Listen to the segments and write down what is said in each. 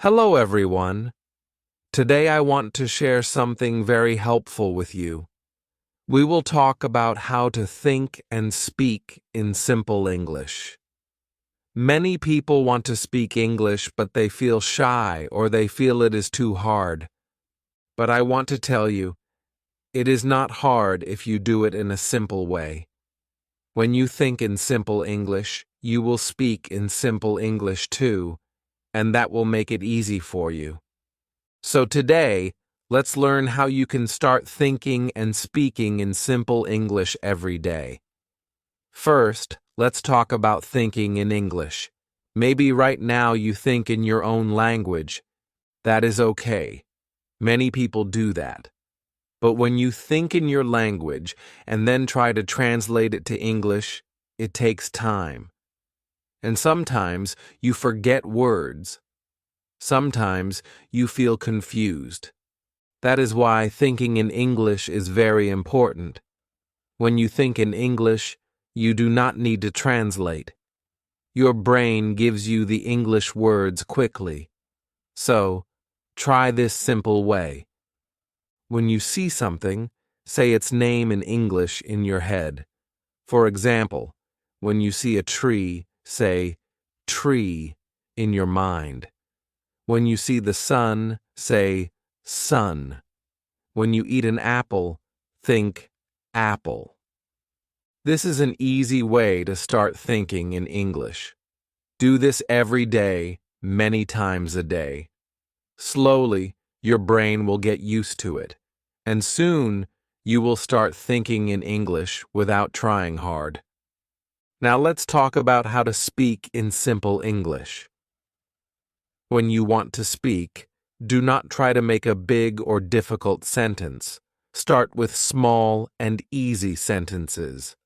Hello, everyone. Today I want to share something very helpful with you. We will talk about how to think and speak in simple English. Many people want to speak English, but they feel shy or they feel it is too hard. But I want to tell you, it is not hard if you do it in a simple way. When you think in simple English, you will speak in simple English too, and that will make it easy for you. So today, let's learn how you can start thinking and speaking in simple English every day. First, let's talk about thinking in English. Maybe right now you think in your own language. That is okay. Many people do that. But when you think in your language and then try to translate it to English, it takes time. And sometimes you forget words. Sometimes you feel confused. That is why thinking in English is very important. When you think in English, you do not need to translate. Your brain gives you the English words quickly. So, try this simple way. When you see something, say its name in English in your head. For example, when you see a tree, say tree in your mind. When you see the sun, say sun. When you eat an apple, think apple. This is an easy way to start thinking in English. Do this every day, many times a day. Slowly, your brain will get used to it, and soon you will start thinking in English without trying hard. Now let's talk about how to speak in simple English. When you want to speak, do not try to make a big or difficult sentence. Start with small and easy sentences.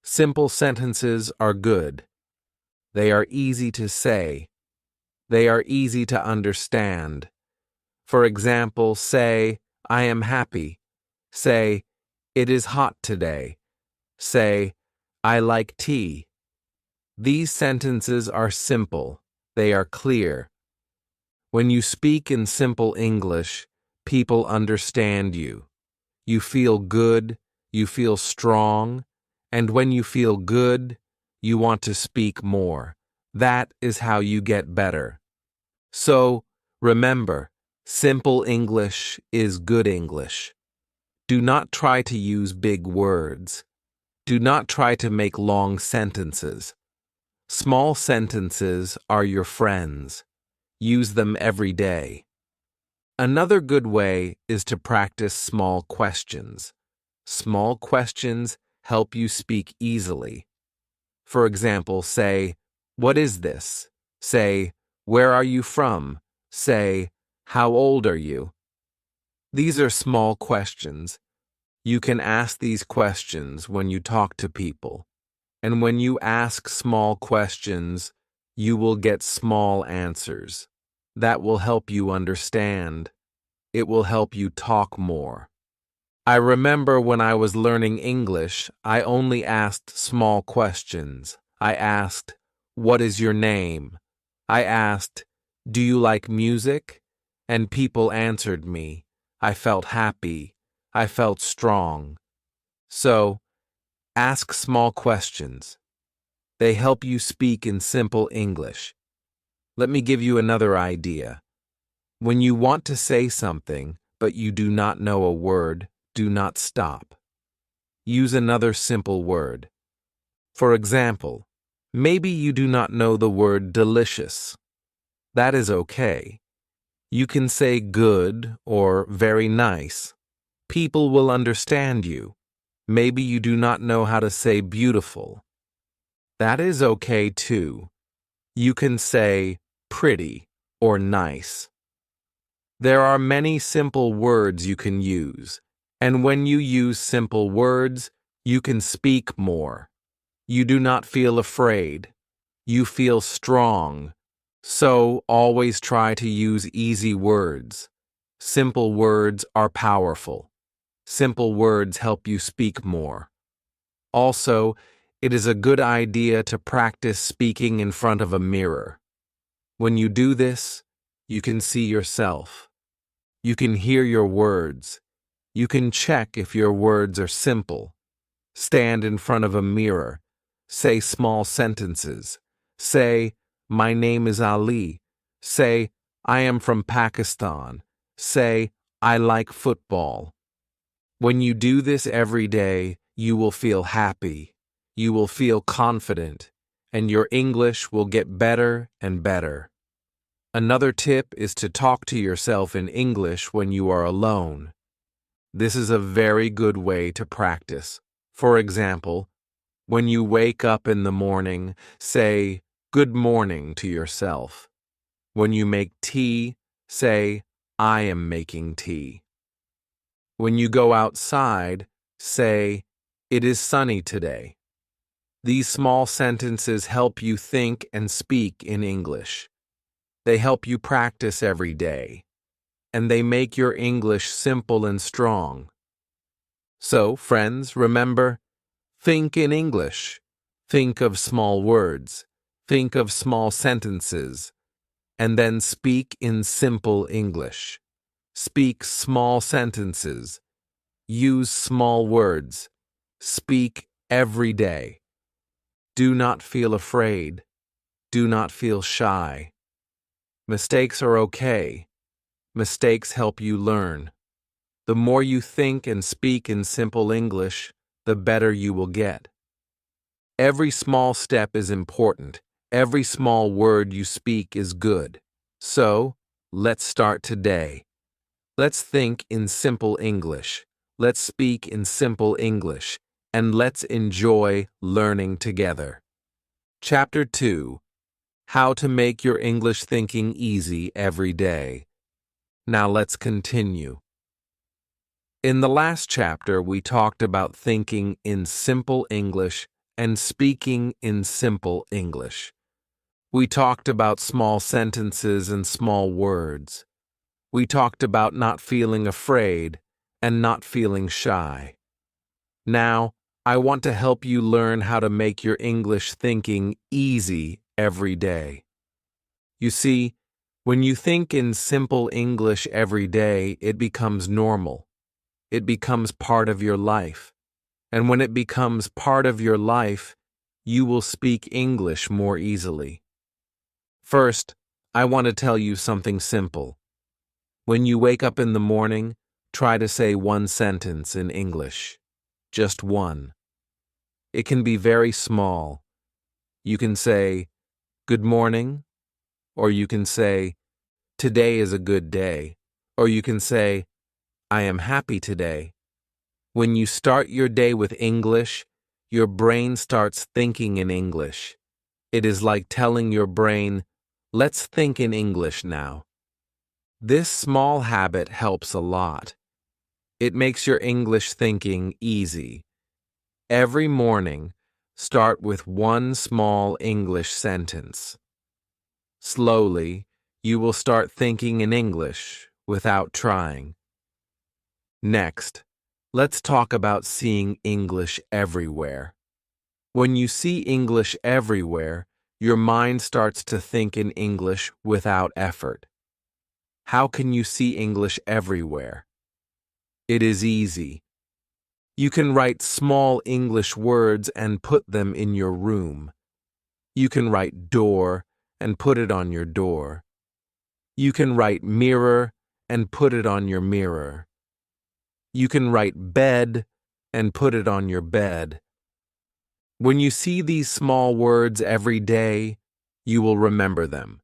Simple sentences are good. They are easy to say. They are easy to understand. For example, say, I am happy. Say, it is hot today. Say, I like tea. These sentences are simple. They are clear. When you speak in simple English, people understand you. You feel good, you feel strong, and when you feel good, you want to speak more. That is how you get better. So, remember, simple English is good English. Do not try to use big words. Do not try to make long sentences. Small sentences are your friends. Use them every day. Another good way is to practice small questions. Small questions help you speak easily. For example, say, what is this? Say, where are you from? Say, how old are you? These are small questions. You can ask these questions when you talk to people. And when you ask small questions, you will get small answers. That will help you understand. It will help you talk more. I remember when I was learning English, I only asked small questions. I asked, what is your name? I asked, do you like music? And people answered me. I felt happy. I felt strong. So, ask small questions. They help you speak in simple English. Let me give you another idea. When you want to say something, but you do not know a word, do not stop. Use another simple word. For example, maybe you do not know the word delicious. That is okay. You can say good or very nice. People will understand you. Maybe you do not know how to say beautiful. That is okay too. You can say pretty or nice. There are many simple words you can use, and when you use simple words, you can speak more. You do not feel afraid. You feel strong. So always try to use easy words. Simple words are powerful. Simple words help you speak more. Also, it is a good idea to practice speaking in front of a mirror. When you do this, You can see yourself. You can hear your words. You can check if your words are simple. Stand in front of a mirror. Say small sentences. Say, "My name is Ali." Say, "I am from Pakistan." Say, "I like football." When you do this every day, you will feel happy. You will feel confident, and your English will get better and better. Another tip is to talk to yourself in English when you are alone. This is a very good way to practice. For example, when you wake up in the morning, say, "Good morning" to yourself. When you make tea, say, "I am making tea." When you go outside, say, "It is sunny today." These small sentences help you think and speak in English. They help you practice every day, and they make your English simple and strong. So, friends, remember, think in English. Think of small words. Think of small sentences. And then speak in simple English. Speak small sentences. Use small words. Speak every day. Do not feel afraid. Do not feel shy. Mistakes are okay. Mistakes help you learn. The more you think and speak in simple English, the better you will get. Every small step is important. Every small word you speak is good. So, let's start today. Let's think in simple English. Let's speak in simple English. And let's enjoy learning together. Chapter 2. How to make your English thinking easy every day. Now let's continue. In the last chapter, we talked about thinking in simple English and speaking in simple English. We talked about small sentences and small words. We talked about not feeling afraid and not feeling shy. Now, I want to help you learn how to make your English thinking easy every day. You see, when you think in simple English every day, it becomes normal. It becomes part of your life. And when it becomes part of your life, you will speak English more easily. First, I want to tell you something simple. When you wake up in the morning, try to say one sentence in English. Just one. It can be very small. You can say, "Good morning," or you can say, "Today is a good day," or you can say, "I am happy today." When you start your day with English, your brain starts thinking in English. It is like telling your brain, "Let's think in English now." This small habit helps a lot. It makes your English thinking easy. Every morning, start with one small English sentence. Slowly, you will start thinking in English without trying. Next, let's talk about seeing English everywhere. When you see English everywhere, your mind starts to think in English without effort. How can you see English everywhere? It is easy. You can write small English words and put them in your room. You can write door and put it on your door. You can write mirror and put it on your mirror. You can write bed and put it on your bed. When you see these small words every day, you will remember them.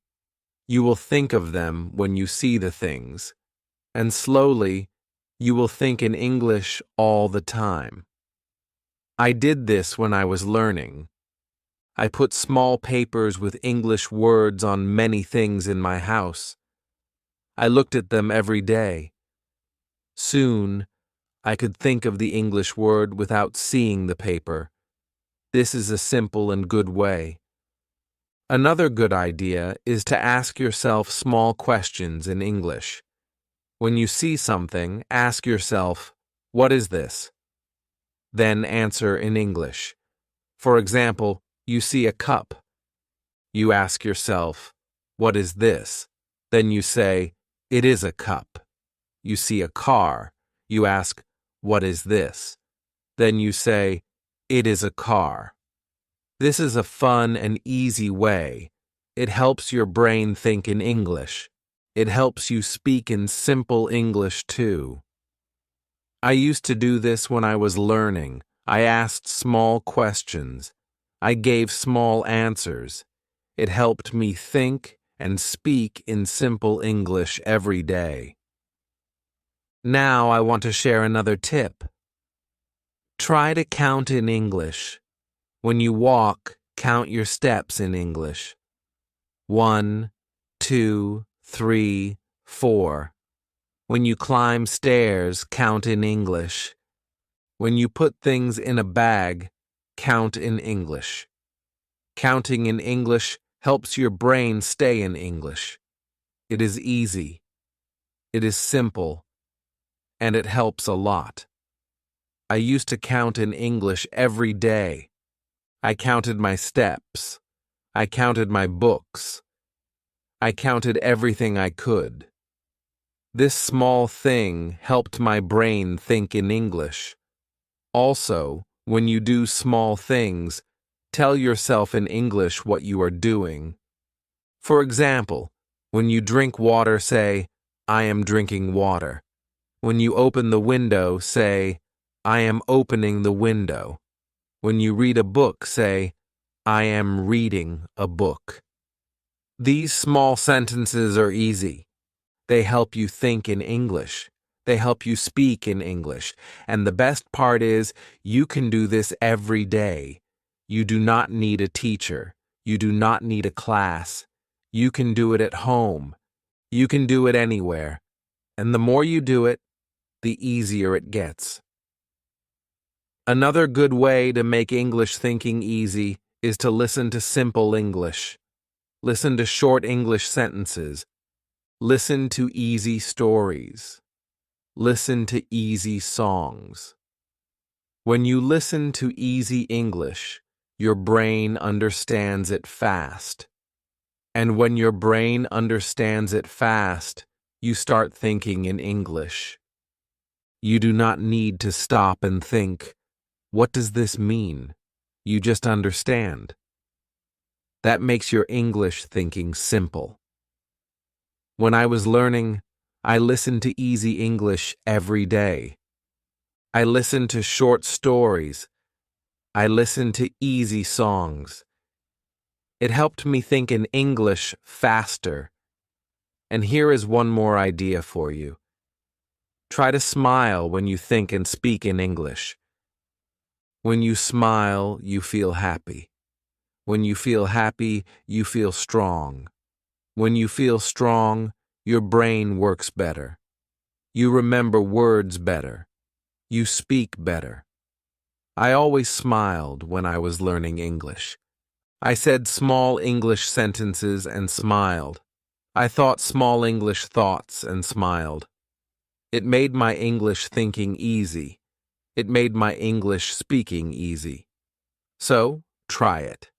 You will think of them when you see the things, and slowly, you will think in English all the time. I did this when I was learning. I put small papers with English words on many things in my house. I looked at them every day. Soon, I could think of the English word without seeing the paper. This is a simple and good way. Another good idea is to ask yourself small questions in English. When you see something, ask yourself, "What is this?" Then answer in English. For example, you see a cup. You ask yourself, "What is this?" Then you say, "It is a cup." You see a car. You ask, "What is this?" Then you say, "It is a car." This is a fun and easy way. It helps your brain think in English. It helps you speak in simple English too. I used to do this when I was learning. I asked small questions. I gave small answers. It helped me think and speak in simple English every day. Now I want to share another tip. Try to count in English. When you walk, count your steps in English. 1, 2, 3, 4. When you climb stairs, count in English. When you put things in a bag, count in English. Counting in English helps your brain stay in English. It is easy. It is simple. And it helps a lot. I used to count in English every day. I counted my steps. I counted my books. I counted everything I could. This small thing helped my brain think in English. Also, when you do small things, tell yourself in English what you are doing. For example, when you drink water, say, "I am drinking water." When you open the window, say, "I am opening the window." When you read a book, say, "I am reading a book." These small sentences are easy. They help you think in English. They help you speak in English. And the best part is, you can do this every day. You do not need a teacher. You do not need a class. You can do it at home. You can do it anywhere. And the more you do it, the easier it gets. Another good way to make English thinking easy is to listen to simple English. Listen to short English sentences. Listen to easy stories. Listen to easy songs. When you listen to easy English, your brain understands it fast. And when your brain understands it fast, you start thinking in English. You do not need to stop and think, "What does this mean?" You just understand. That makes your English thinking simple. When I was learning, I listened to easy English every day. I listened to short stories. I listened to easy songs. It helped me think in English faster. And here is one more idea for you. Try to smile when you think and speak in English. When you smile, you feel happy. When you feel happy, you feel strong. When you feel strong, your brain works better. You remember words better. You speak better. I always smiled when I was learning English. I said small English sentences and smiled. I thought small English thoughts and smiled. It made my English thinking easy. It made my English speaking easy. So, try it.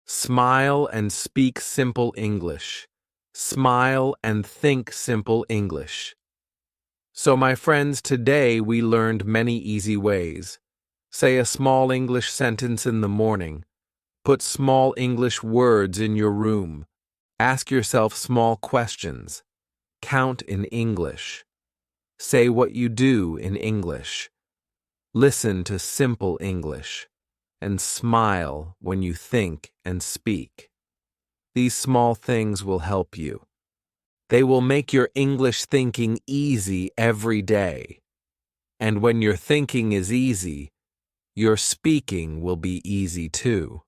Smile and speak simple English. Smile and think simple English. So, my friends, today we learned many easy ways. Say a small English sentence in the morning. Put small English words in your room. Ask yourself small questions. Count in English. Say what you do in English. Listen to simple English. And smile when you think and speak. These small things will help you. They will make your English thinking easy every day. And when your thinking is easy, your speaking will be easy too.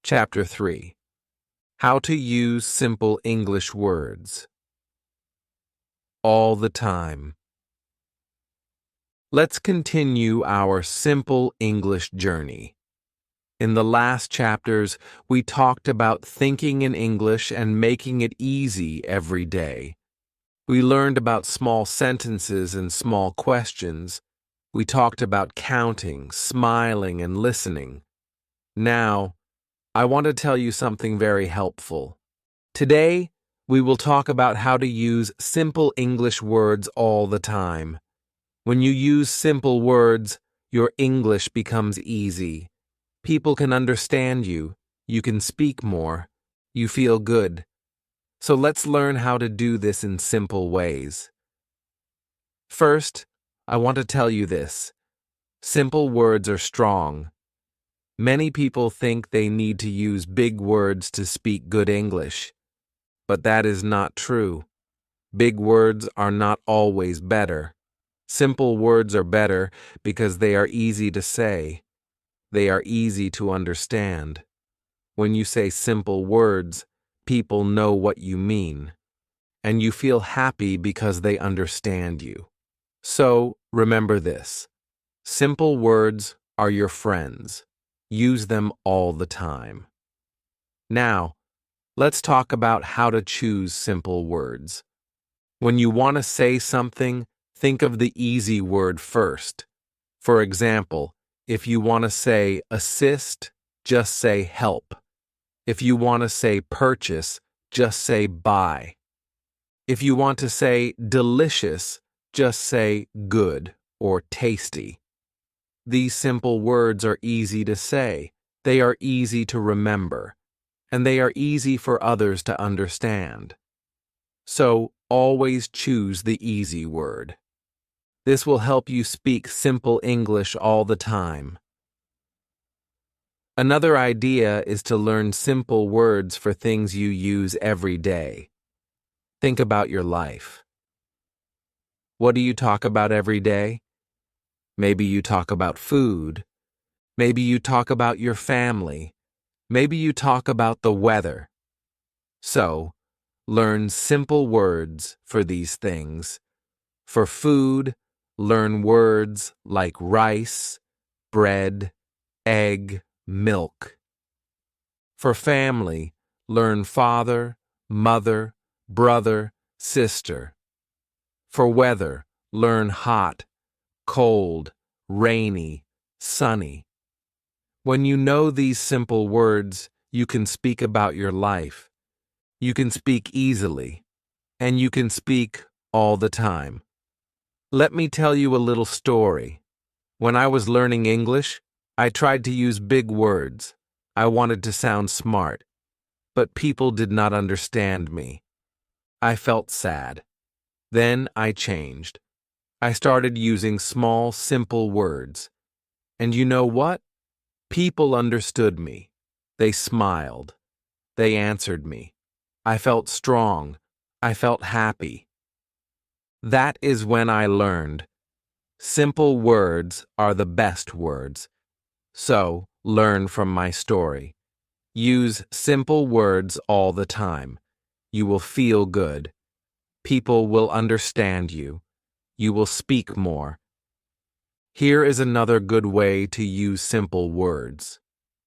Chapter 3. How to use simple English words. All the time. Let's continue our simple English journey. In the last chapters, we talked about thinking in English and making it easy every day. We learned about small sentences and small questions. We talked about counting, smiling, and listening. Now, I want to tell you something very helpful. Today, We will talk about how to use simple English words all the time. When you use simple words, your English becomes easy. People can understand you. You can speak more. You feel good. So let's learn how to do this in simple ways. First, I want to tell you this. Simple words are strong. Many people think they need to use big words to speak good English. But that is not true. Big words are not always better. Simple words are better because they are easy to say. They are easy to understand. When you say simple words, people know what you mean. And you feel happy because they understand you. So, remember this. Simple words are your friends. Use them all the time. Now, let's talk about how to choose simple words. When you want to say something, think of the easy word first. For example, if you want to say assist, just say help. If you want to say purchase, just say buy. If you want to say delicious, just say good or tasty. These simple words are easy to say, they are easy to remember, and they are easy for others to understand. So, always choose the easy word. This will help you speak simple English all the time. Another idea is to learn simple words for things you use every day. Think about your life. What do you talk about every day? Maybe you talk about food. Maybe you talk about your family. Maybe you talk about the weather. So, learn simple words for these things. For food, learn words like rice, bread, egg, milk. For family, learn father, mother, brother, sister. For weather, learn hot, cold, rainy, sunny. When you know these simple words, you can speak about your life. You can speak easily, and you can speak all the time. Let me tell you a little story. When I was learning English, I tried to use big words. I wanted to sound smart, but people did not understand me. I felt sad. Then I changed. I started using small, simple words. And you know what? People understood me. They smiled. They answered me. I felt strong. I felt happy. That is when I learned. Simple words are the best words. So, learn from my story. Use simple words all the time. You will feel good. People will understand you. You will speak more. Here is another good way to use simple words.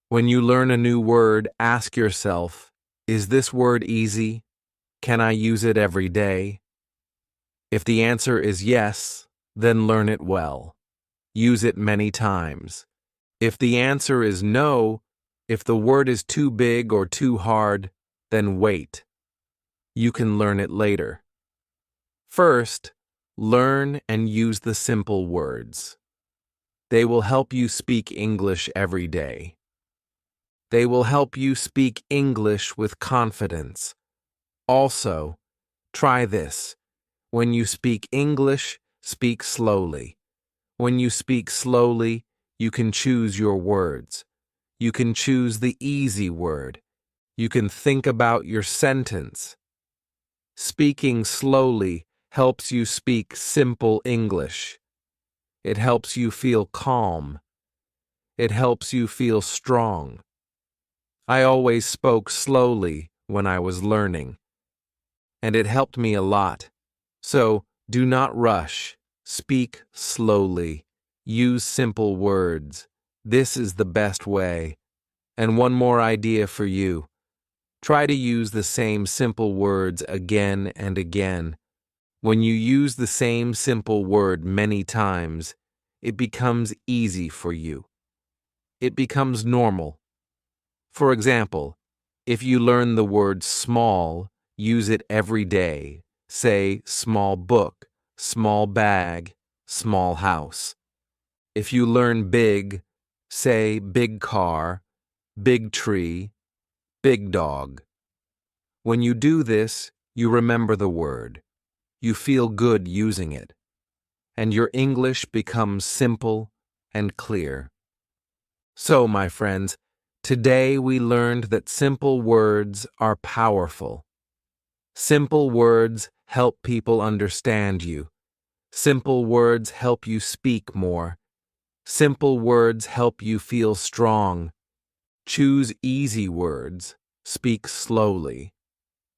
When you learn a new word, ask yourself, is this word easy? Can I use it every day? If the answer is yes, then learn it well. Use it many times. If the answer is no, if the word is too big or too hard, then wait. You can learn it later. First, learn and use the simple words. They will help you speak English every day. They will help you speak English with confidence. Also, try this. When you speak English, speak slowly. When you speak slowly, you can choose your words. You can choose the easy word. You can think about your sentence. Speaking slowly helps you speak simple English. It helps you feel calm. It helps you feel strong. I always spoke slowly when I was learning, and it helped me a lot. So, do not rush. Speak slowly. Use simple words. This is the best way. And one more idea for you. Try to use the same simple words again and again. When you use the same simple word many times, it becomes easy for you. It becomes normal. For example, if you learn the word small, use it every day. Say small book, small bag, small house. If you learn big, say big car, big tree, big dog. When you do this, you remember the word. You feel good using it, and your English becomes simple and clear. So, my friends, today we learned that simple words are powerful. Simple words help people understand you. Simple words help you speak more. Simple words help you feel strong. Choose easy words. Speak slowly.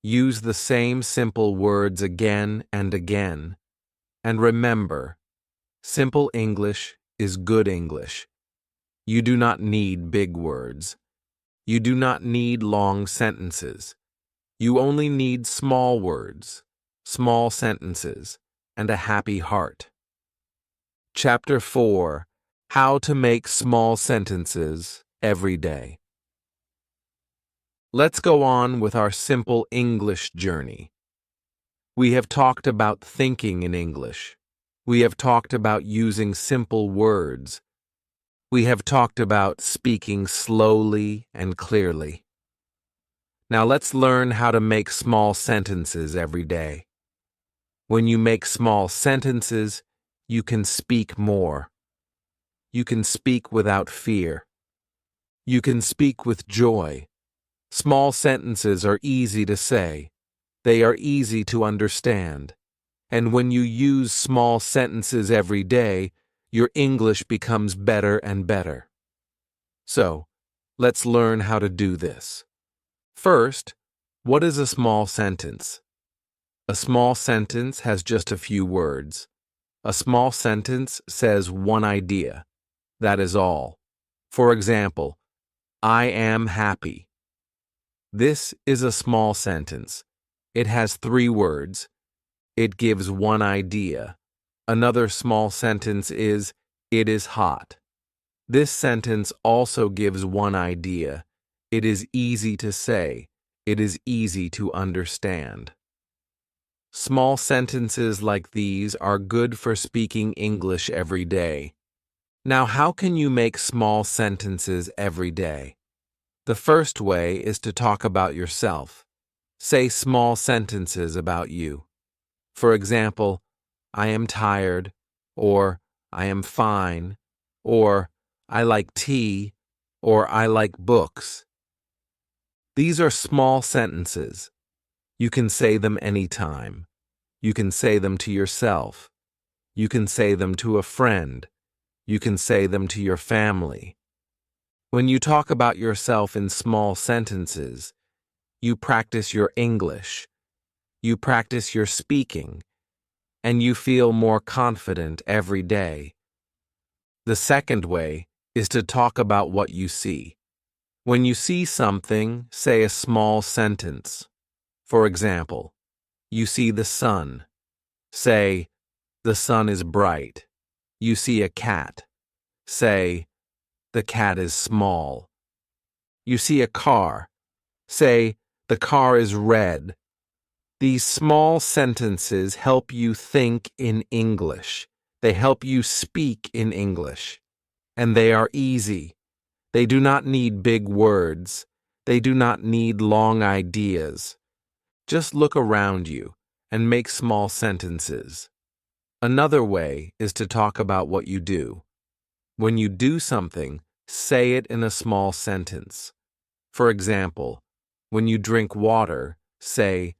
Use the same simple words again and again. And remember, simple English is good English. You do not need big words. You do not need long sentences. You only need small words, small sentences, and a happy heart. Chapter 4: How to Make Small Sentences Every Day. Let's go on with our simple English journey. We have talked about thinking in English. We have talked about using simple words. We have talked about speaking slowly and clearly. Now let's learn how to make small sentences every day. When you make small sentences, you can speak more. You can speak without fear. You can speak with joy. Small sentences are easy to say. They are easy to understand. And when you use small sentences every day, your English becomes better and better. So, let's learn how to do this. First, what is a small sentence? A small sentence has just a few words. A small sentence says one idea. That is all. For example, I am happy. This is a small sentence. It has 3 words. It gives one idea. Another small sentence is, it is hot. This sentence also gives one idea. It is easy to say. It is easy to understand. Small sentences like these are good for speaking English every day. Now, how can you make small sentences every day? The first way is to talk about yourself. Say small sentences about you. For example, I am tired, or I am fine, or I like tea, or I like books. These are small sentences. You can say them anytime. You can say them to yourself. You can say them to a friend. You can say them to your family. When you talk about yourself in small sentences, you practice your English. You practice your speaking, and you feel more confident every day. The second way is to talk about what you see. When you see something, say a small sentence. For example, you see the sun. Say, the sun is bright. You see a cat. Say, the cat is small. You see a car. Say, the car is red. These small sentences help you think in English. They help you speak in English. And they are easy. They do not need big words. They do not need long ideas. Just look around you and make small sentences. Another way is to talk about what you do. When you do something, say it in a small sentence. For example, when you drink water, say,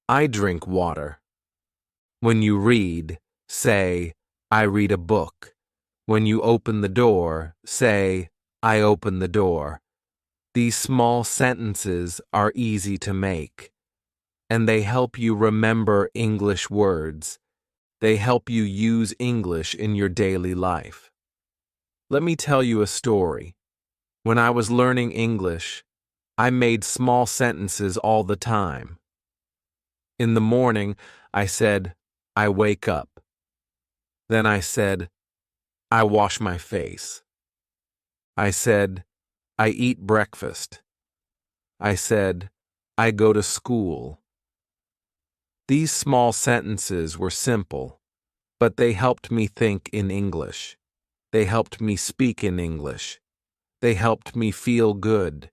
I drink water. When you read, say, I read a book. When you open the door, say, I open the door. These small sentences are easy to make, and they help you remember English words. They help you use English in your daily life. Let me tell you a story. When I was learning English, I made small sentences all the time. In the morning, I said, I wake up. Then I said, I wash my face. I said, I eat breakfast. I said, I go to school. These small sentences were simple, but they helped me think in English. They helped me speak in English. They helped me feel good.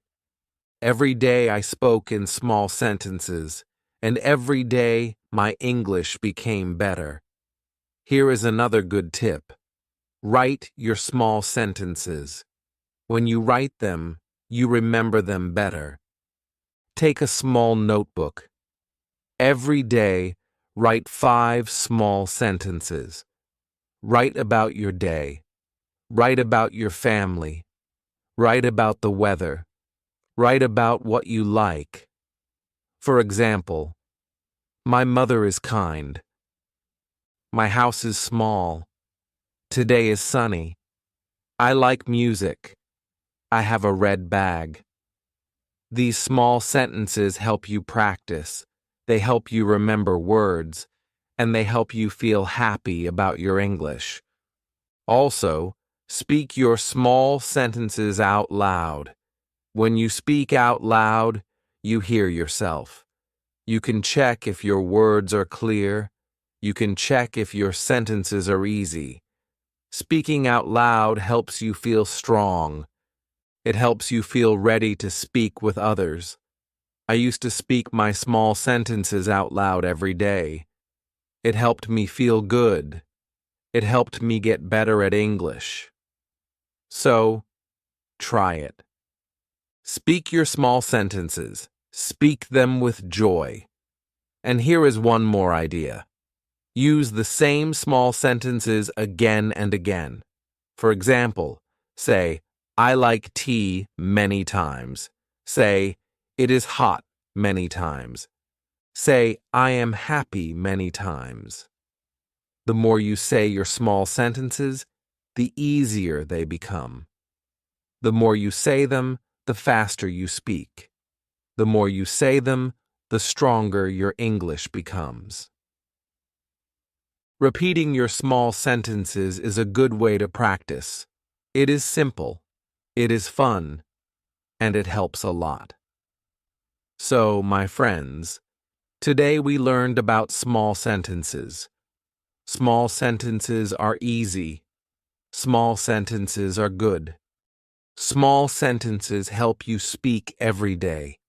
Every day I spoke in small sentences, and every day my English became better. Here is another good tip. Write your small sentences. When you write them, you remember them better. Take a small notebook. Every day, write 5 small sentences. Write about your day. Write about your family. Write about the weather. Write about what you like. For example, my mother is kind. My house is small. Today is sunny. I like music. I have a red bag. These small sentences help you practice. They help you remember words, and they help you feel happy about your English. Also, speak your small sentences out loud. When you speak out loud, you hear yourself. You can check if your words are clear. You can check if your sentences are easy. Speaking out loud helps you feel strong. It helps you feel ready to speak with others. I used to speak my small sentences out loud every day. It helped me feel good. It helped me get better at English. So, try it. Speak your small sentences. Speak them with joy. And here is one more idea. Use the same small sentences again and again. For example, say, I like tea many times. Say, it is hot many times. Say, I am happy many times. The more you say your small sentences, the easier they become. The more you say them, the faster you speak. The more you say them, the stronger your English becomes. Repeating your small sentences is a good way to practice. It is simple, it is fun, and it helps a lot. So, my friends, today we learned about small sentences. Small sentences are easy. Small sentences are good. Small sentences help you speak every day.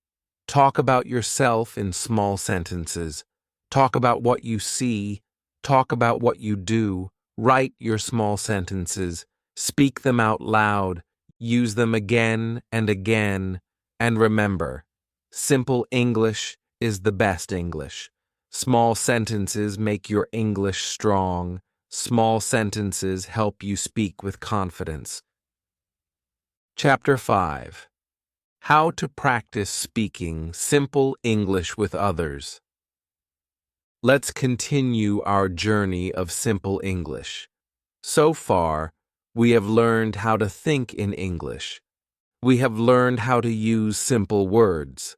Talk about yourself in small sentences. Talk about what you see. Talk about what you do. Write your small sentences. Speak them out loud. Use them again and again. And remember, simple English is the best English. Small sentences make your English strong. Small sentences help you speak with confidence. Chapter 5. How to practice speaking simple English with others. Let's continue our journey of simple English. So far, we have learned how to think in English. We have learned how to use simple words.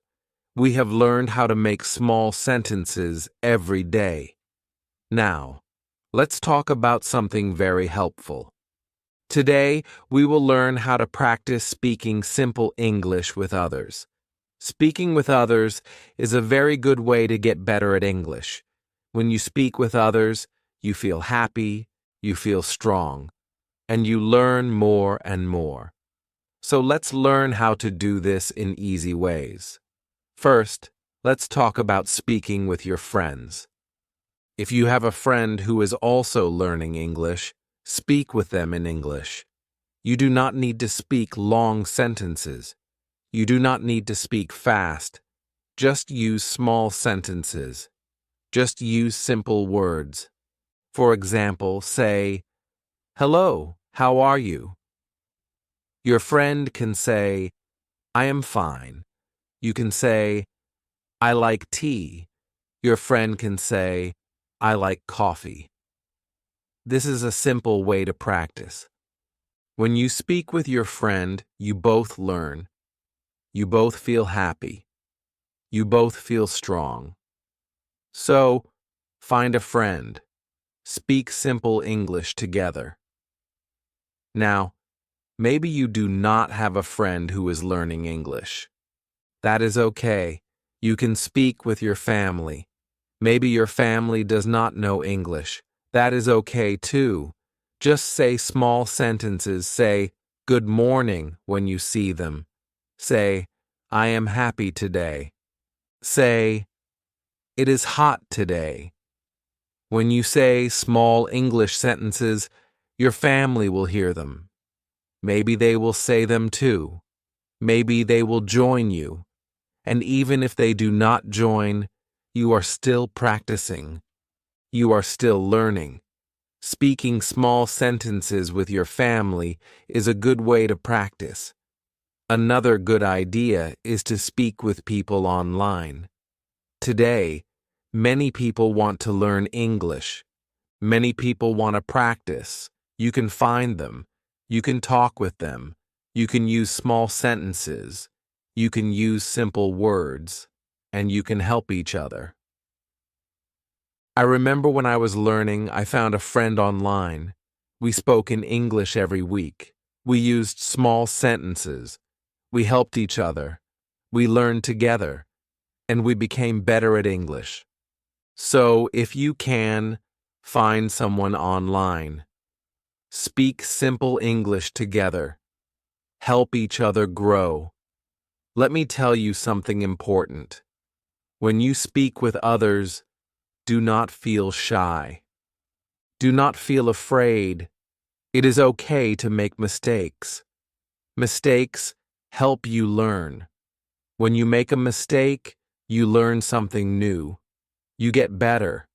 We have learned how to make small sentences every day. Now, let's talk about something very helpful. Today, we will learn how to practice speaking simple English with others. Speaking with others is a very good way to get better at English. When you speak with others, you feel happy, you feel strong, and you learn more and more. So let's learn how to do this in easy ways. First, let's talk about speaking with your friends. If you have a friend who is also learning English, speak with them in English. You do not need to speak long sentences. You do not need to speak fast. Just use small sentences. Just use simple words. For example, say, "Hello, how are you?" Your friend can say, "I am fine." You can say, "I like tea." Your friend can say, "I like coffee." This is a simple way to practice. When you speak with your friend, you both learn. You both feel happy. You both feel strong. So, find a friend. Speak simple English together. Now, maybe you do not have a friend who is learning English. That is okay. You can speak with your family. Maybe your family does not know English. That is okay too. Just say small sentences. Say, good morning when you see them. Say, I am happy today. Say, it is hot today. When you say small English sentences, your family will hear them. Maybe they will say them too. Maybe they will join you. And even if they do not join, you are still practicing. You are still learning. Speaking small sentences with your family is a good way to practice. Another good idea is to speak with people online. Today, many people want to learn English. Many people want to practice. You can find them. You can talk with them. You can use small sentences. You can use simple words. And you can help each other. I remember when I was learning, I found a friend online. We spoke in English every week. We used small sentences. We helped each other. We learned together. And we became better at English. So, if you can, find someone online. Speak simple English together. Help each other grow. Let me tell you something important. When you speak with others, do not feel shy. Do not feel afraid. It is okay to make mistakes. Mistakes help you learn. When you make a mistake, you learn something new. You get better.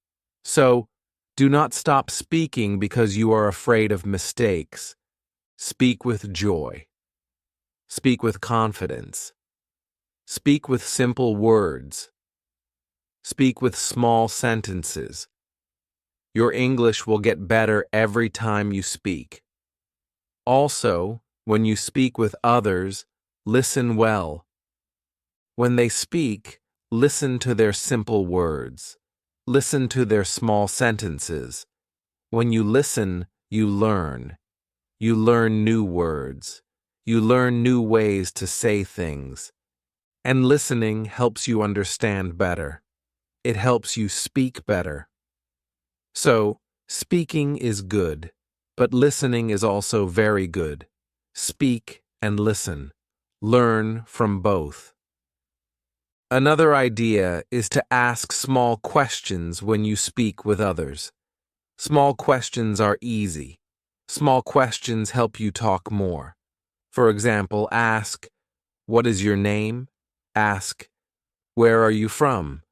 So, do not stop speaking because you are afraid of mistakes. Speak with joy. Speak with confidence. Speak with simple words. Speak with small sentences. Your English will get better every time you speak. Also, when you speak with others, listen well. When they speak, listen to their simple words. Listen to their small sentences. When you listen, you learn. You learn new words. You learn new ways to say things. And listening helps you understand better. It helps you speak better. So, speaking is good, but listening is also very good. Speak and listen. Learn from both. Another idea is to ask small questions when you speak with others. Small questions are easy. Small questions help you talk more. For example, ask, "What is your name?" Ask, "Where are you from?"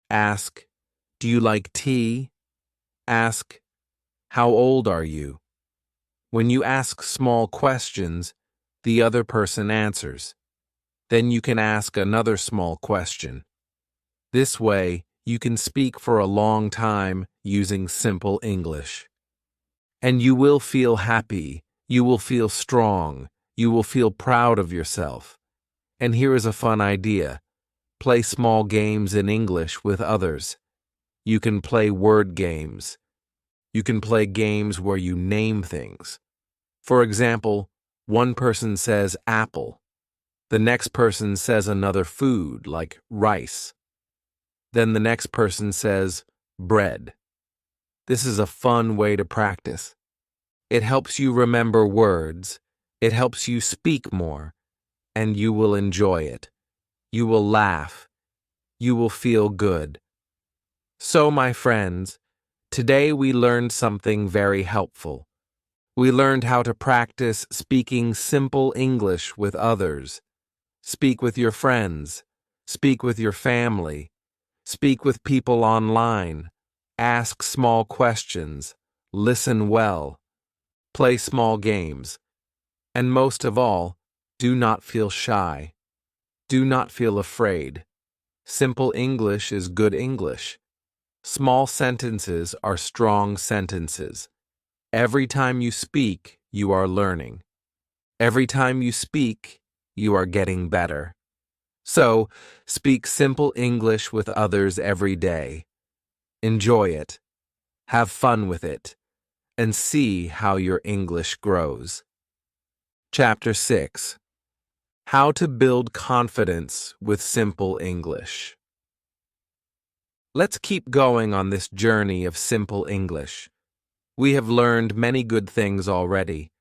Ask, "Do you like tea?" Ask, "How old are you?" When you ask small questions, the other person answers. Then you can ask another small question. This way, you can speak for a long time using simple English. And you will feel happy, you will feel strong, you will feel proud of yourself. And here is a fun idea. Play small games in English with others. You can play word games. You can play games where you name things. For example, one person says apple. The next person says another food like rice. Then the next person says bread. This is a fun way to practice. It helps you remember words. It helps you speak more. And you will enjoy it. You will laugh. You will feel good. So, my friends, today we learned something very helpful. We learned how to practice speaking simple English with others. Speak with your friends. Speak with your family. Speak with people online. Ask small questions. Listen well. Play small games. And most of all, do not feel shy. Do not feel afraid. Simple English is good English. Small sentences are strong sentences. Every time you speak, you are learning. Every time you speak, you are getting better. So, speak simple English with others every day. Enjoy it. Have fun with it. And see how your English grows. Chapter 6. How to build confidence with simple English. Let's keep going on this journey of simple English. We have learned many good things already.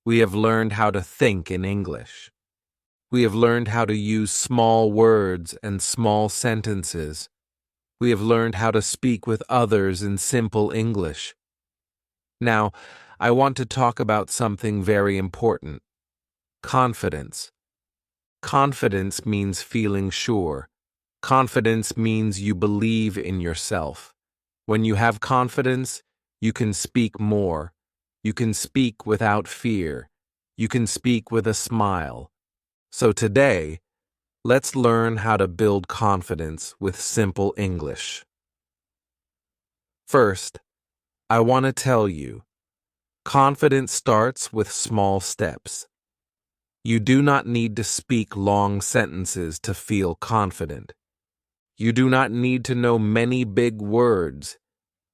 We have learned how to think in English. We have learned how to use small words and small sentences. We have learned how to speak with others in simple English. Now, I want to talk about something very important: confidence. Confidence means feeling sure. Confidence means you believe in yourself. When you have confidence, you can speak more. You can speak without fear. You can speak with a smile. So today, let's learn how to build confidence with simple English. First, I want to tell you, confidence starts with small steps. You do not need to speak long sentences to feel confident. You do not need to know many big words.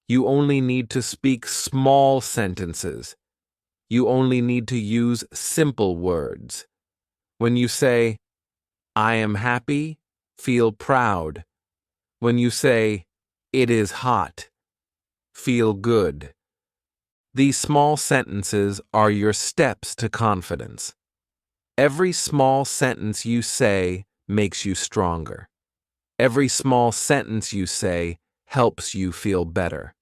You only need to speak small sentences. You only need to use simple words. When you say, "I am happy," feel proud. When you say, "It is hot," feel good. These small sentences are your steps to confidence. Every small sentence you say makes you stronger. Every small sentence you say helps you feel better.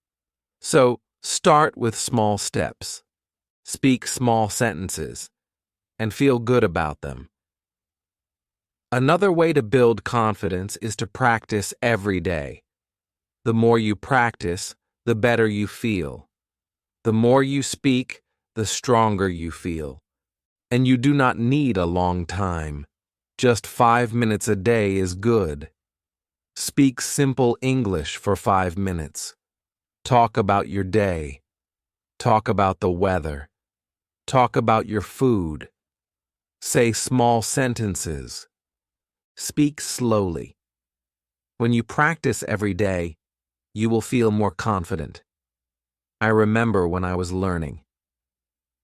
So, start with small steps. Speak small sentences and feel good about them. Another way to build confidence is to practice every day. The more you practice, the better you feel. The more you speak, the stronger you feel. And you do not need a long time. Just 5 minutes a day is good. Speak simple English for 5 minutes. Talk about your day. Talk about the weather. Talk about your food. Say small sentences. Speak slowly. When you practice every day, you will feel more confident. I remember when I was learning.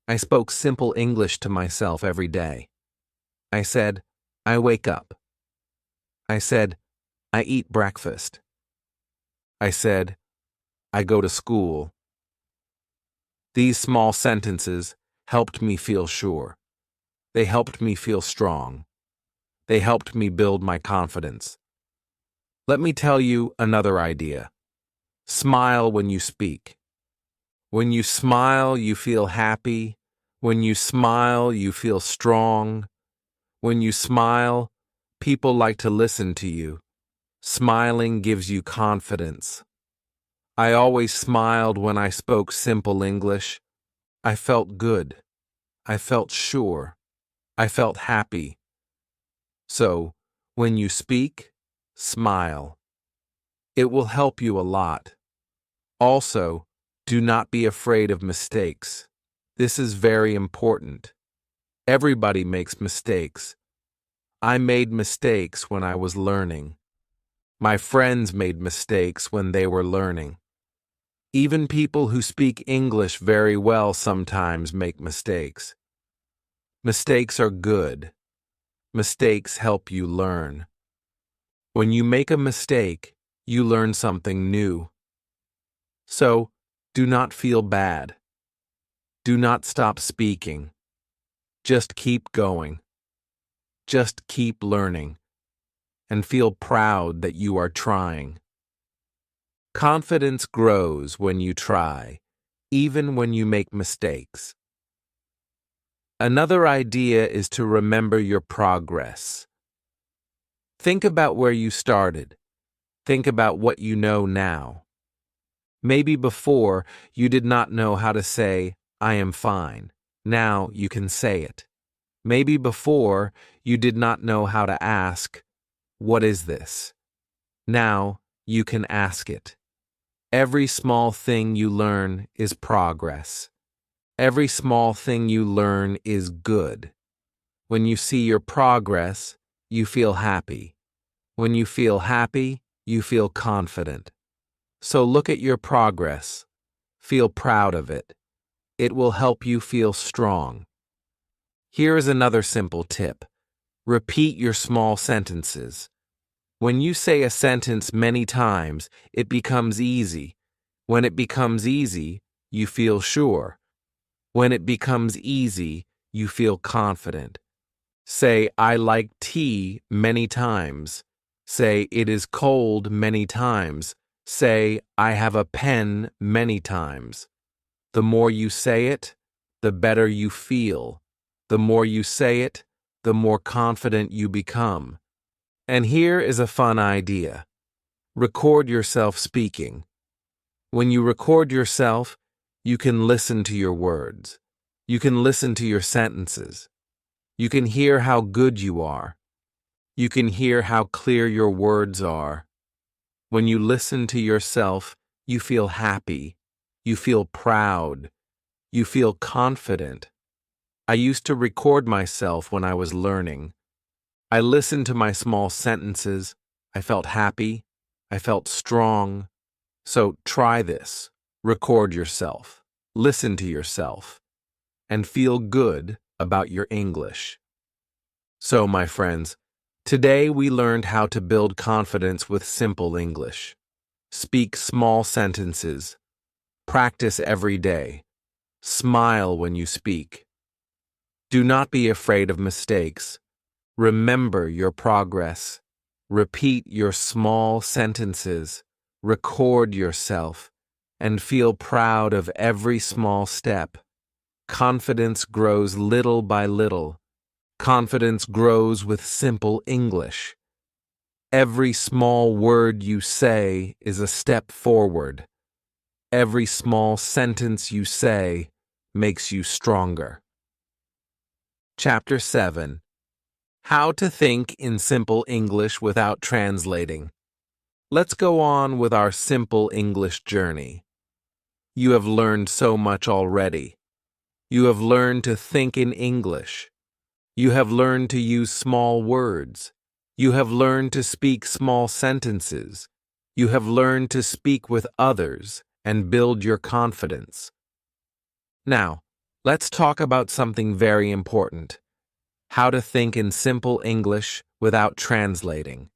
I spoke simple English to myself every day. I said, "I wake up." I said, "I eat breakfast." I said, "I go to school." These small sentences helped me feel sure. They helped me feel strong. They helped me build my confidence. Let me tell you another idea. Smile when you speak. When you smile, you feel happy. When you smile, you feel strong. When you smile, people like to listen to you. Smiling gives you confidence. I always smiled when I spoke simple English. I felt good. I felt sure. I felt happy. So, when you speak, smile. It will help you a lot. Also, do not be afraid of mistakes. This is very important. Everybody makes mistakes. I made mistakes when I was learning. My friends made mistakes when they were learning. Even people who speak English very well sometimes make mistakes. Mistakes are good. Mistakes help you learn. When you make a mistake, you learn something new. So, do not feel bad. Do not stop speaking. Just keep going. Just keep learning. And feel proud that you are trying. Confidence grows when you try, even when you make mistakes. Another idea is to remember your progress. Think about where you started. Think about what you know now. Maybe before you did not know how to say, "I am fine." Now you can say it. Maybe before you did not know how to ask, "What is this?" Now you can ask it. Every small thing you learn is progress. Every small thing you learn is good. When you see your progress, you feel happy. When you feel happy, you feel confident. So look at your progress. Feel proud of it. It will help you feel strong. Here is another simple tip. Repeat your small sentences. When you say a sentence many times, it becomes easy. When it becomes easy, you feel sure. When it becomes easy, you feel confident. Say, I like tea many times. Say, it is cold many times. Say, I have a pen many times. The more you say it, the better you feel. The more you say it, the more confident you become. And here is a fun idea. Record yourself speaking. When you record yourself, you can listen to your words. You can listen to your sentences. You can hear how good you are. You can hear how clear your words are. When you listen to yourself, you feel happy. You feel proud. You feel confident. I used to record myself when I was learning. I listened to my small sentences. I felt happy. I felt strong. So try this. Record yourself. Listen to yourself. And feel good about your English. So, my friends, today we learned how to build confidence with simple English. Speak small sentences. Practice every day. Smile when you speak. Do not be afraid of mistakes. Remember your progress. Repeat your small sentences. Record yourself. And feel proud of every small step. Confidence grows little by little. Confidence grows with simple English. Every small word you say is a step forward. Every small sentence you say makes you stronger. Chapter 7. How to think in simple English without translating. Let's go on with our simple English journey. You have learned so much already. You have learned to think in English. You have learned to use small words. You have learned to speak small sentences. You have learned to speak with others and build your confidence. Now, let's talk about something very important. How to think in simple English without translating.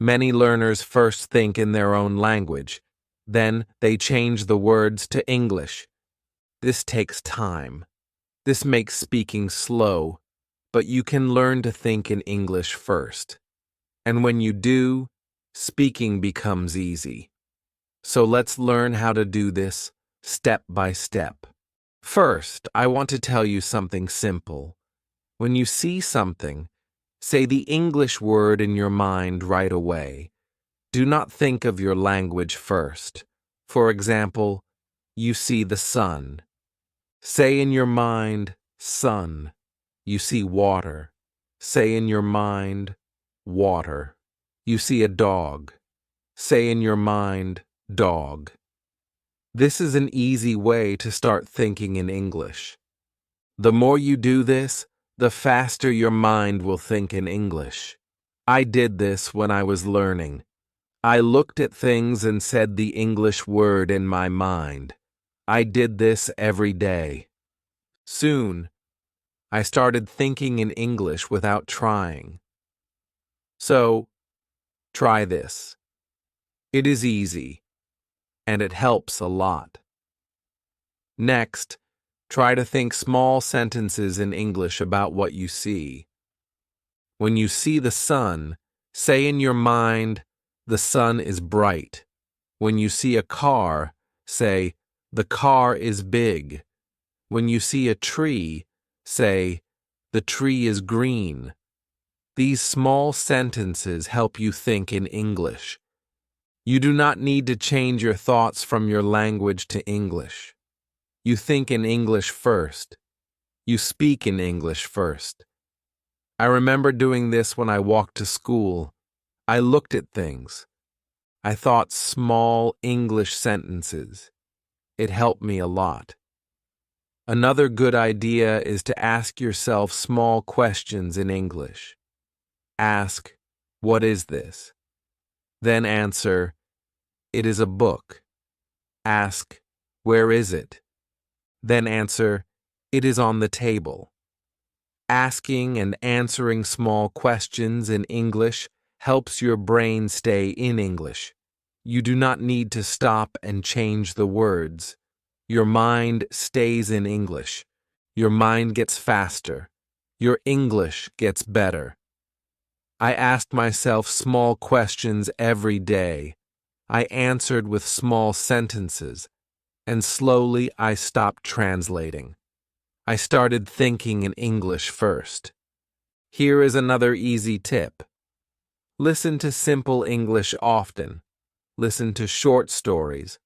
Many learners first think in their own language. Then they change the words to English. This takes time. This makes speaking slow, but you can learn to think in English first. And when you do, speaking becomes easy. So let's learn how to do this step by step. First, I want to tell you something simple. When you see something, say the English word in your mind right away. Do not think of your language first. For example, you see the sun. Say in your mind, sun. You see water. Say in your mind, water. You see a dog. Say in your mind, dog. This is an easy way to start thinking in English. The more you do this, the faster your mind will think in English. I did this when I was learning. I looked at things and said the English word in my mind. I did this every day. Soon, I started thinking in English without trying. So, try this. It is easy, and it helps a lot. Next, try to think small sentences in English about what you see. When you see the sun, say in your mind, the sun is bright. When you see a car, say, the car is big. When you see a tree, say, the tree is green. These small sentences help you think in English. You do not need to change your thoughts from your language to English. You think in English first. You speak in English first. I remember doing this when I walked to school. I looked at things. I thought small English sentences. It helped me a lot. Another good idea is to ask yourself small questions in English. Ask, what is this? Then answer, it is a book. Ask, where is it? Then answer, it is on the table. Asking and answering small questions in English helps your brain stay in English. You do not need to stop and change the words. Your mind stays in English. Your mind gets faster. Your English gets better. I asked myself small questions every day. I answered with small sentences, and slowly I stopped translating. I started thinking in English first. Here is another easy tip. Listen to simple English often. Listen to short stories.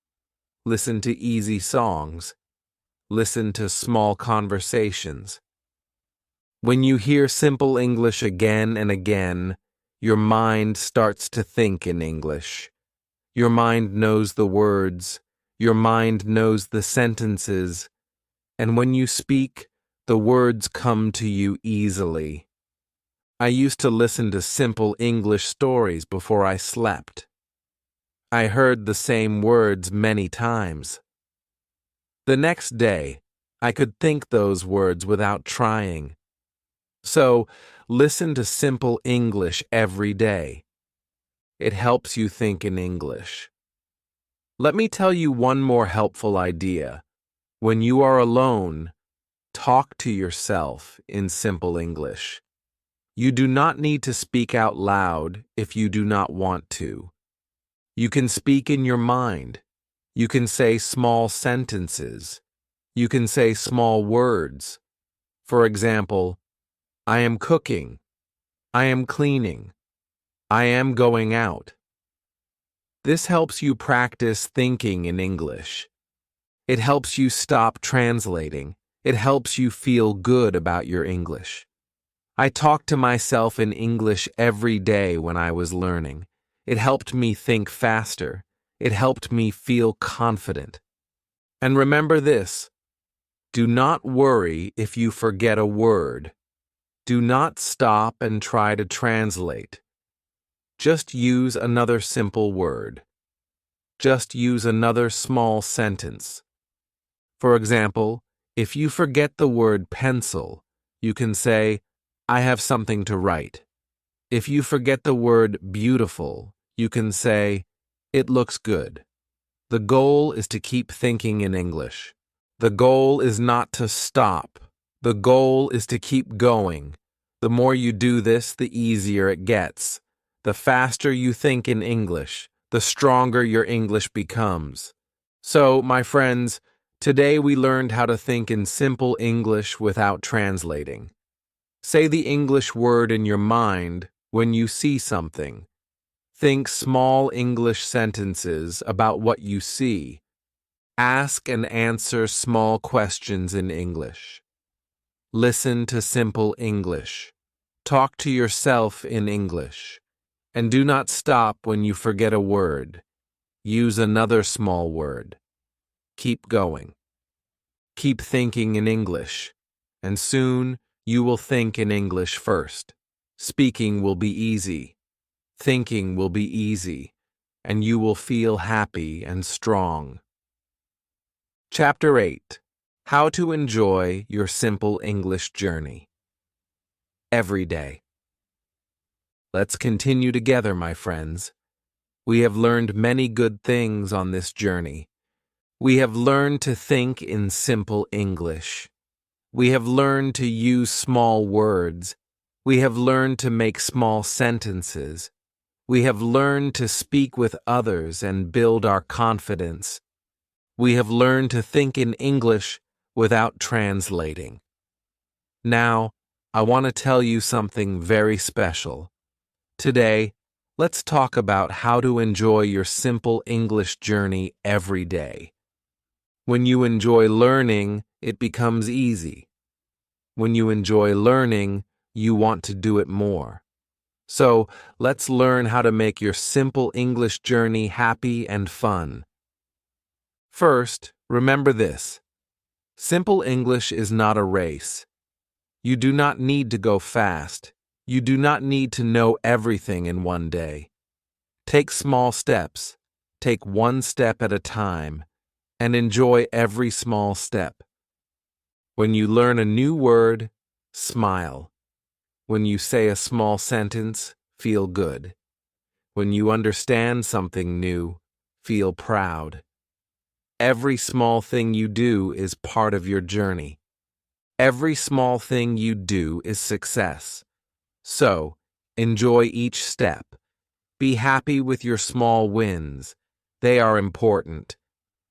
Listen to easy songs. Listen to small conversations. When you hear simple English again and again, your mind starts to think in English. Your mind knows the words. Your mind knows the sentences. And when you speak, the words come to you easily. I used to listen to simple English stories before I slept. I heard the same words many times. The next day, I could think those words without trying. So, listen to simple English every day. It helps you think in English. Let me tell you one more helpful idea. When you are alone, talk to yourself in simple English. You do not need to speak out loud if you do not want to. You can speak in your mind. You can say small sentences. You can say small words. For example, I am cooking. I am cleaning. I am going out. This helps you practice thinking in English. It helps you stop translating. It helps you feel good about your English. I talked to myself in English every day when I was learning. It helped me think faster. It helped me feel confident. And remember this: do not worry if you forget a word. Do not stop and try to translate. Just use another simple word. Just use another small sentence. For example, if you forget the word pencil, you can say, I have something to write. If you forget the word beautiful, you can say, it looks good. The goal is to keep thinking in English. The goal is not to stop. The goal is to keep going. The more you do this, the easier it gets. The faster you think in English, the stronger your English becomes. So, my friends, today we learned how to think in simple English without translating. Say the English word in your mind when you see something. Think small English sentences about what you see. Ask and answer small questions in English. Listen to simple English. Talk to yourself in English. And do not stop when you forget a word. Use another small word. Keep going. Keep thinking in English, and soon you will think in English first. Speaking will be easy. Thinking will be easy, and you will feel happy and strong. Chapter 8. How to enjoy your simple English journey. Every day. Let's continue together, my friends. We have learned many good things on this journey. We have learned to think in simple English. We have learned to use small words. We have learned to make small sentences. We have learned to speak with others and build our confidence. We have learned to think in English without translating. Now, I want to tell you something very special. Today, let's talk about how to enjoy your simple English journey every day. When you enjoy learning, it becomes easy. When you enjoy learning, you want to do it more. So, let's learn how to make your simple English journey happy and fun. First, remember this. Simple English is not a race. You do not need to go fast. You do not need to know everything in one day. Take small steps. Take one step at a time, and enjoy every small step. When you learn a new word, smile. When you say a small sentence, feel good. When you understand something new, feel proud. Every small thing you do is part of your journey. Every small thing you do is success. So, enjoy each step. Be happy with your small wins. They are important.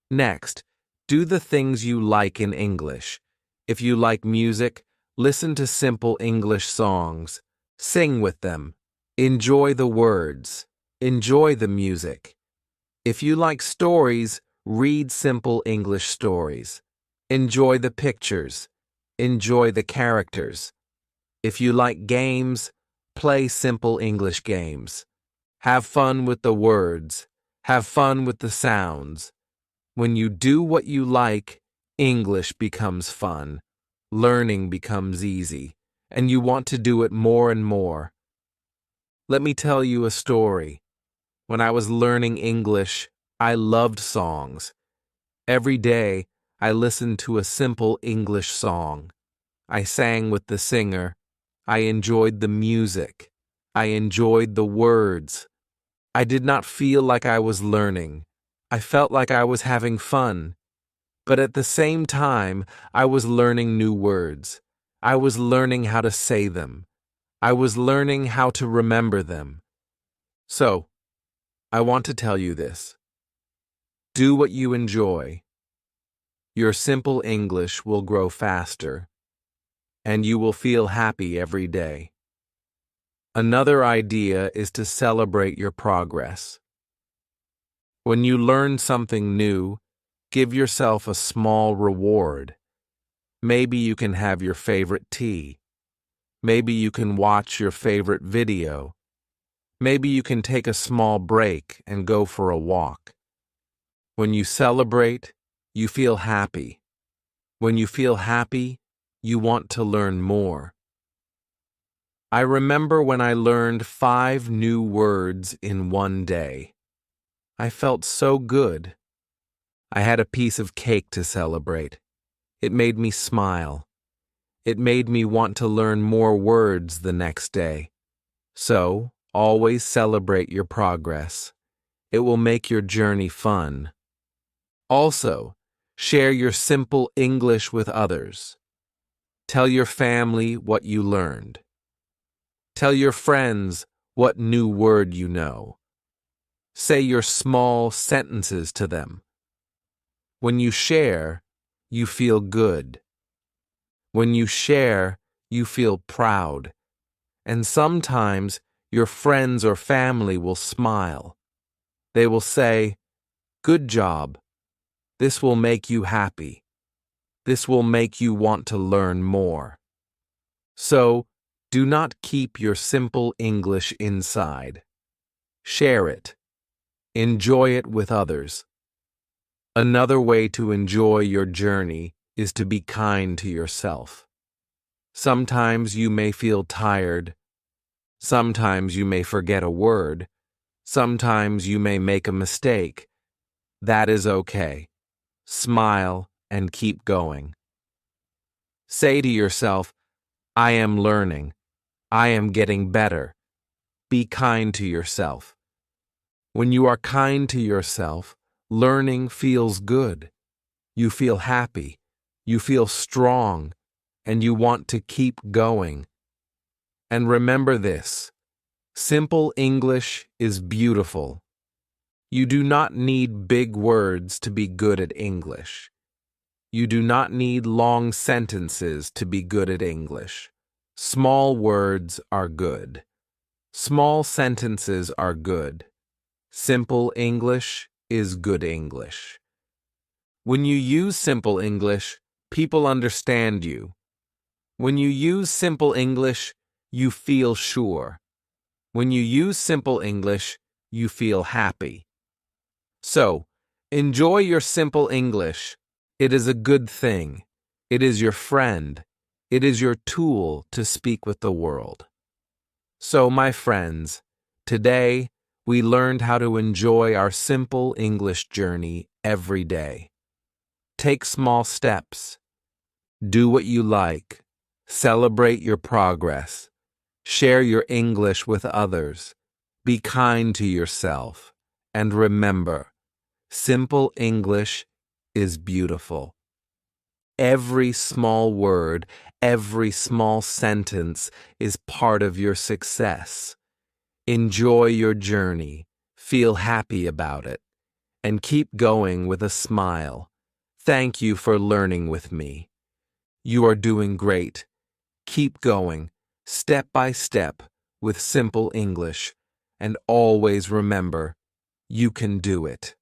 Next, do the things you like in English. If you like music, listen to simple English songs. Sing with them. Enjoy the words. Enjoy the music. If you like stories, read simple English stories. Enjoy the pictures. Enjoy the characters. If you like games, play simple English games. Have fun with the words. Have fun with the sounds. When you do what you like, English becomes fun. Learning becomes easy, and you want to do it more and more. Let me tell you a story. When I was learning English, I loved songs. Every day, I listened to a simple English song. I sang with the singer. I enjoyed the music. I enjoyed the words. I did not feel like I was learning. I felt like I was having fun. But at the same time, I was learning new words. I was learning how to say them. I was learning how to remember them. So, I want to tell you this. Do what you enjoy. Your simple English will grow faster, and you will feel happy every day. Another idea is to celebrate your progress. When you learn something new, give yourself a small reward. Maybe you can have your favorite tea. Maybe you can watch your favorite video. Maybe you can take a small break and go for a walk. When you celebrate, you feel happy. When you feel happy, you want to learn more. I remember when I learned 5 new words in one day. I felt so good. I had a piece of cake to celebrate. It made me smile. It made me want to learn more words the next day. So, always celebrate your progress. It will make your journey fun. Also, share your simple English with others. Tell your family what you learned. Tell your friends what new word you know. Say your small sentences to them. When you share, you feel good. When you share, you feel proud. And sometimes your friends or family will smile. They will say, "Good job. This will make you happy. This will make you want to learn more." So, do not keep your simple English inside. Share it. Enjoy it with others. Another way to enjoy your journey is to be kind to yourself. Sometimes you may feel tired. Sometimes you may forget a word. Sometimes you may make a mistake. That is okay. Smile and keep going. Say to yourself, "I am learning. I am getting better." Be kind to yourself. When you are kind to yourself, learning feels good. You feel happy. You feel strong. And you want to keep going. And remember this: simple English is beautiful. You do not need big words to be good at English. You do not need long sentences to be good at English. Small words are good. Small sentences are good. Simple English is good English. When you use simple English, people understand you. When you use simple English, you feel sure. When you use simple English, you feel happy. So, enjoy your simple English. It is a good thing. It is your friend. It is your tool to speak with the world. So, my friends, today we learned how to enjoy our simple English journey every day. Take small steps. Do what you like. Celebrate your progress. Share your English with others. Be kind to yourself, and remember, simple English is beautiful. Every small word, every small sentence is part of your success. Enjoy your journey, feel happy about it, and keep going with a smile. Thank you for learning with me. You are doing great. Keep going, step by step, with simple English, and always remember, you can do it.